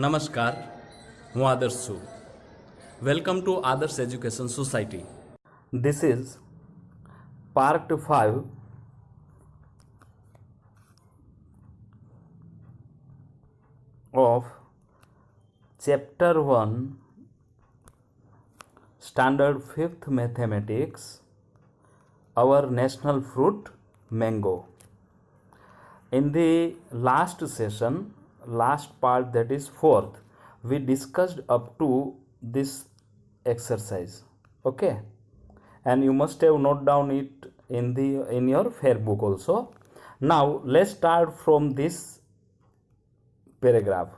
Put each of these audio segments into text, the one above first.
નમસ્કાર, હું આદર્શ છું. વેલકમ ટુ આદર્શ education society. This is part 5 of chapter 1, standard 5th mathematics, our national fruit mango. In the last session, last part, that is 4th, we discussed up to this exercise. Okay, and you must have note down it in your fair book also. Now let's start from this paragraph.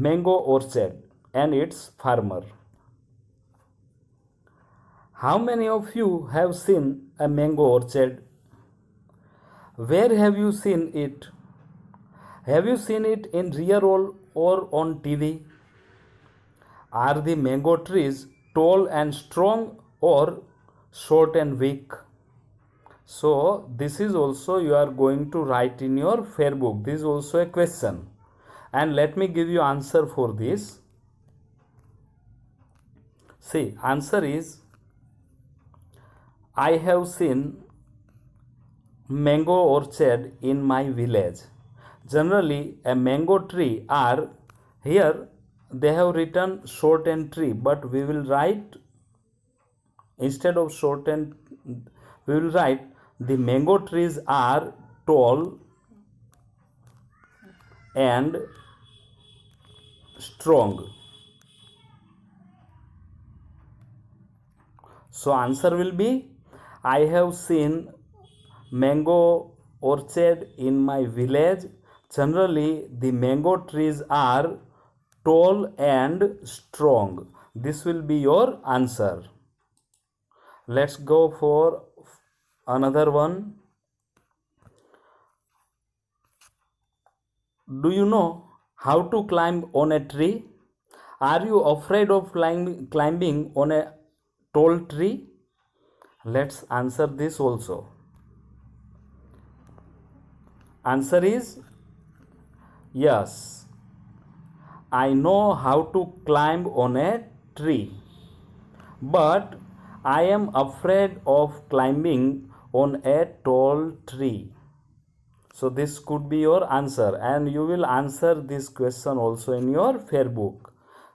Mango orchard and its farmer. How many of you have seen a mango orchard? Where have you seen it? Have you seen it in real or on TV? Are the mango trees tall and strong or short and weak? So this is also you are going to write in your fair book. This is also a question, and let me give you answer for this. See, answer is, I have seen mango orchard in my village. Generally a mango tree are, here they have written short and tree, but we will write, instead of short and, we will write the mango trees are tall and strong. So answer will be, I have seen mango orchard in my village. Generally the mango trees are tall and strong. This will be your answer. Let's go for another one. Do you know how to climb on a tree? Are you afraid of climbing on a tall tree? Let's answer this also. Answer is yes, I know how to climb on a tree, but I am afraid of climbing on a tall tree. So this could be your answer, and you will answer this question also in your fair book.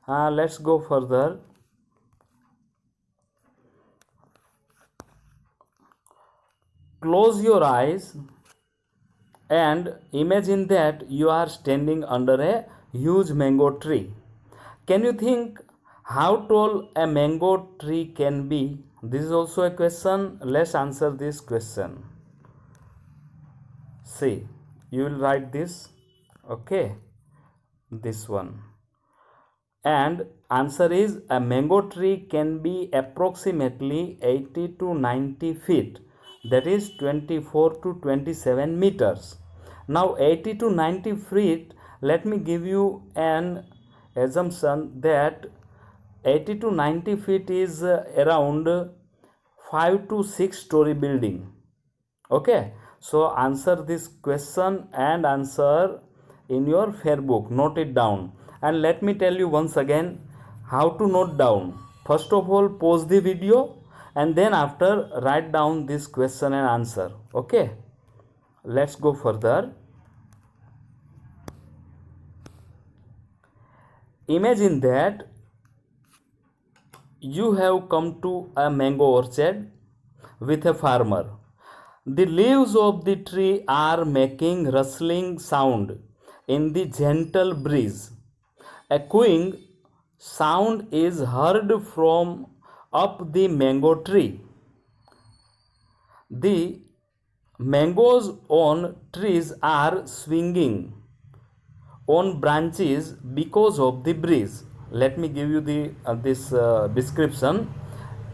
Let's go further. Close your eyes and imagine that you are standing under a huge mango tree. Can you think how tall a mango tree can be? This is also a question. Let's answer this question. See, you will write this, okay, this one, and answer is, a mango tree can be approximately 80 to 90 feet, that is 24 to 27 meters. Now 80 to 90 feet, let me give you an assumption that 80 to 90 feet is around 5 to 6 story building. Okay, so answer this question and answer in your fair book. Note it down, and let me tell you once again how to note down. First of all, pause the video and then after write down this question and answer. Okay, let's go further. Imagine that you have come to a mango orchard with a farmer. The leaves of the tree are making rustling sound in the gentle breeze. A cooing sound is heard from up the mango tree. The mangoes on trees are swinging on branches because of the breeze. Let me give you this description.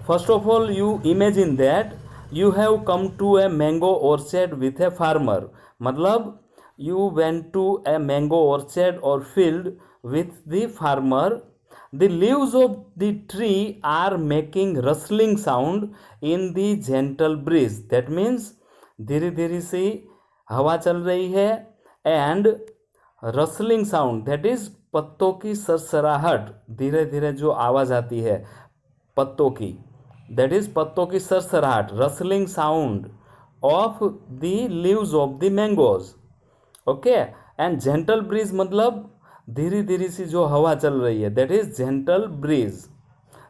First of all, you imagine that you have come to a mango orchard with a farmer. Matlab, you went to a mango orchard or field with the farmer. The leaves of the tree are making rustling sound in the gentle breeze. That means धीरे धीरे से हवा चल रही है, and rustling sound that is पत्तों की सरसराहट, धीरे धीरे जो आवाज आती है पत्तों की, दैट इज पत्तों की सरसराहट, rustling sound of the leaves of the mangoes. Okay, and gentle breeze मतलब धीरे धीरे सी जो हवा चल रही है, that is gentle breeze.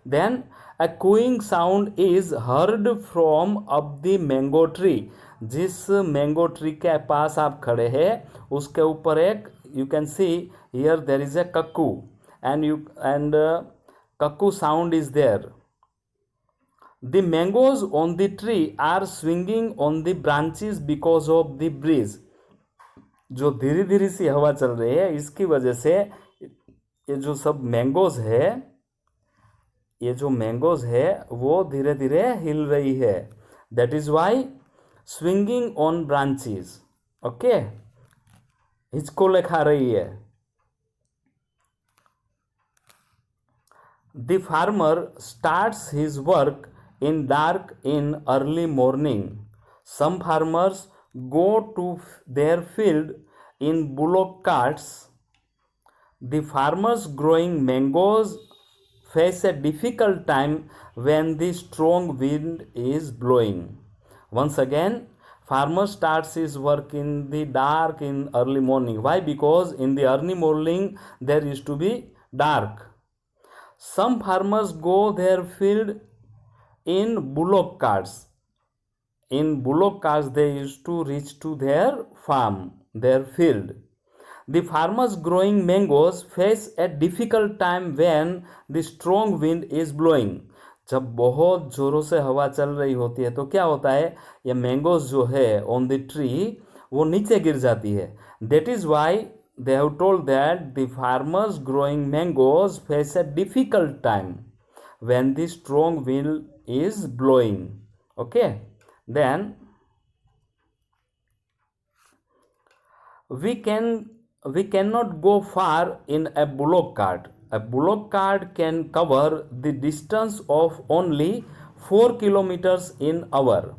Then a cooing sound is heard from up the mango tree, जिस मैंगो ट्री के पास आप खड़े हैं उसके ऊपर एक, you can see here there is a cuckoo, and cuckoo sound is there. The mangoes on the tree are swinging on the branches because of the breeze. जो धीरे धीरे सी हवा चल रही है इसकी वजह से ये जो सब मैंगोज है, ये जो मैंगोज है वो धीरे धीरे हिल रही है, that is why swinging on branches. Okay, हिचकोले खा रही है। The farmer starts his work in dark in early morning. Some farmers go to their field in bullock carts. The farmers growing mangoes face a difficult time when the strong wind is blowing. Once again, farmer starts his work in the dark in early morning. Why? Because in the early morning there used to be dark. Some farmers go their field in bullock carts. In bullock carts they used to reach to their farm, their field. The farmers growing mangoes face a difficult time when the strong wind is blowing. जब बहुत जोरों से हवा चल रही होती है तो क्या होता है, ये मैंगोज जो है ऑन द ट्री वो नीचे गिर जाती है। That is why they have told that the farmers growing mangoes face a difficult time when the strong wind is blowing. Okay, then we cannot go far in a bullock cart. A bullock cart can cover the distance of only 4 kilometers in hour.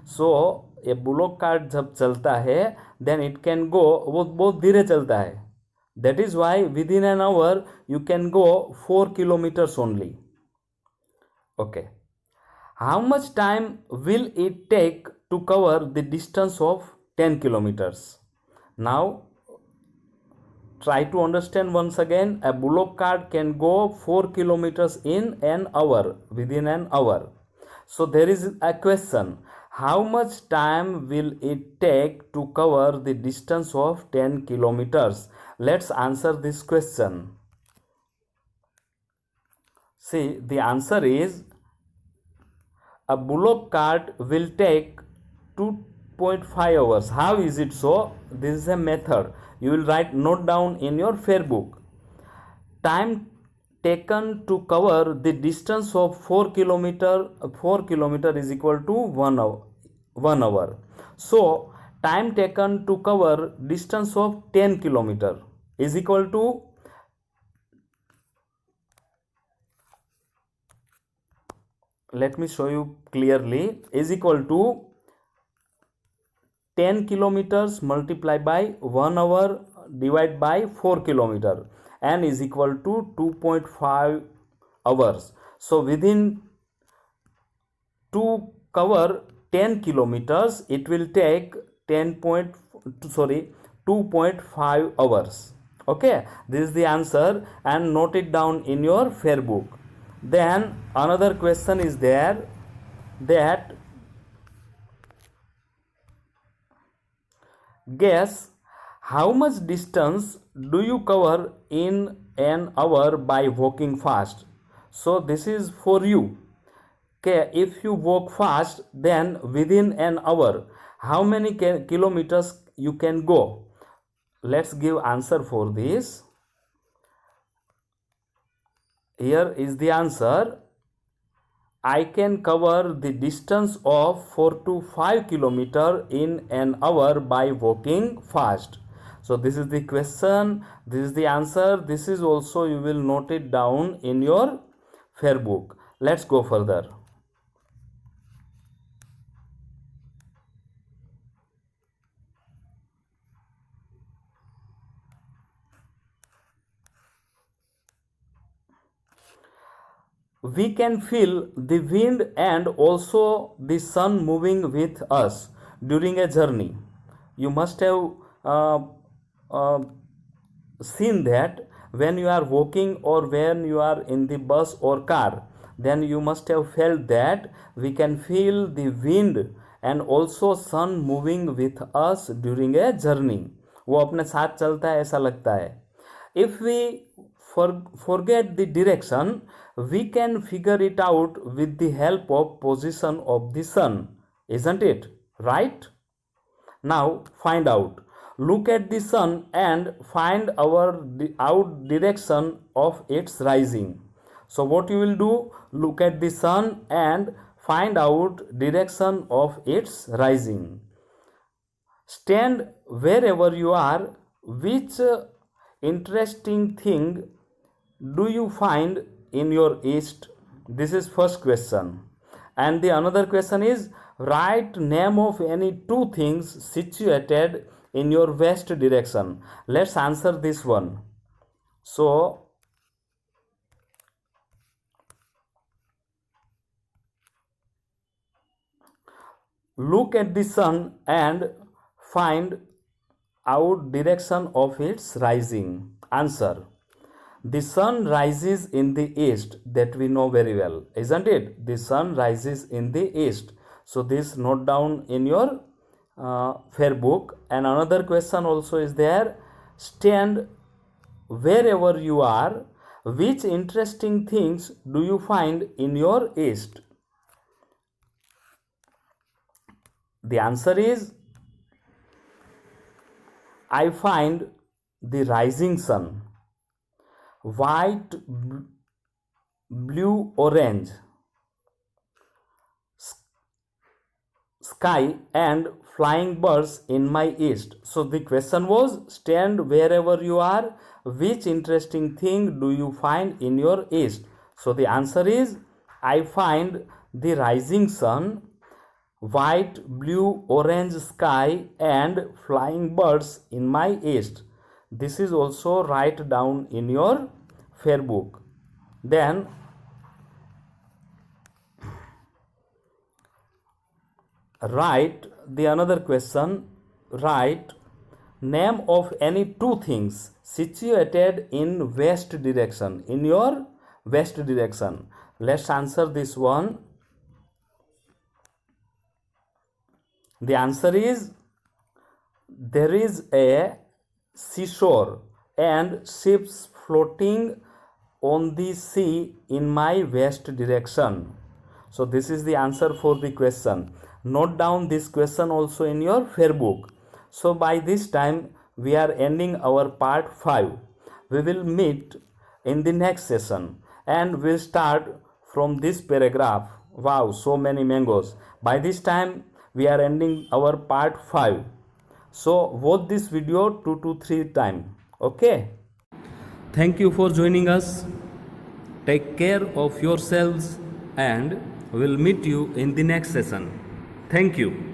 So ये bullock cart जब चलता है then it can go, वो बहुत धीरे चलता है, that is why within an hour you can go 4 kilometres only. Okay, how much time will it take to cover the distance of 10 kilometers? Now try to understand once again. A bullock cart can go 4 kilometers in an hour, within an hour. So there is a question, how much time will it take to cover the distance of 10 kilometers? Let's answer this question. See, the answer is a bullock cart will take 2.5 hours. How is it so? This is a method. You will write, note down in your fair book. Time taken to cover the distance of 4 kilometer is equal to 1 hour. 1 hour. So time taken to cover distance of 10 kilometer is equal to, let me show you clearly, is equal to 10 kilometers multiplied by 1 hour divided by 4 kilometer and is equal to 2.5 hours. So within to cover 10 kilometers it will take 2.5 hours. Okay, this is the answer and note it down in your fair book. Then another question is there, that guess how much distance do you cover in an hour by walking fast. So this is for you. Okay, if you walk fast then within an hour how many kilometers you can go. Let's give answer for this. Here is the answer. I can cover the distance of 4 to 5 kilometer in an hour by walking fast. So this is the question, this is the answer, this is also you will note it down in your fair book. Let's go further. we can feel the wind and also the sun moving with us during a journey. You must have uh, uh, seen that when you are walking or when you are in the bus or car, then you must have felt that we can feel the wind and also sun moving with us during a journey. वो अपने साथ चलता है ऐसा लगता है. If we forget the direction, we can figure it out with the help of position of the sun, isn't it? Right? Now find out. Look at the sun and find out direction of its rising. So what you will do? Look at the sun and find out direction of its rising. Stand wherever you are. Which interesting thing do you find in your east? This is first question. And the another question is, write name of any two things situated in your west direction. Let's answer this one. So look at the sun and find out direction of its rising. Answer: the sun rises in the east. That we know very well, isn't it? The sun rises in the east. So this note down in your fair book. And another question also is there. Stand wherever you are. Which interesting things do you find in your east? The answer is, I find the rising sun, white, blue, orange sky and flying birds in my east. So the question was, stand wherever you are. Which interesting thing do you find in your east? So the answer is, I find the rising sun, white, blue, orange sky and flying birds in my east. This is also write down in your fair book. Then write the another question. Write name of any two things situated in west direction. In your west direction. Let's answer this one. The answer is, there is a seashore and ships floating on the sea in my west direction. So this is the answer for the question. Note down this question also in your fair book. So by this time we are ending our part 5. We will meet in the next session and we'll start from this paragraph. Wow, so many mangoes. By this time we are ending our part 5. So watch this video 2 to 3 times. Okay. Thank you for joining us. Take care of yourselves and we'll meet you in the next session. Thank you.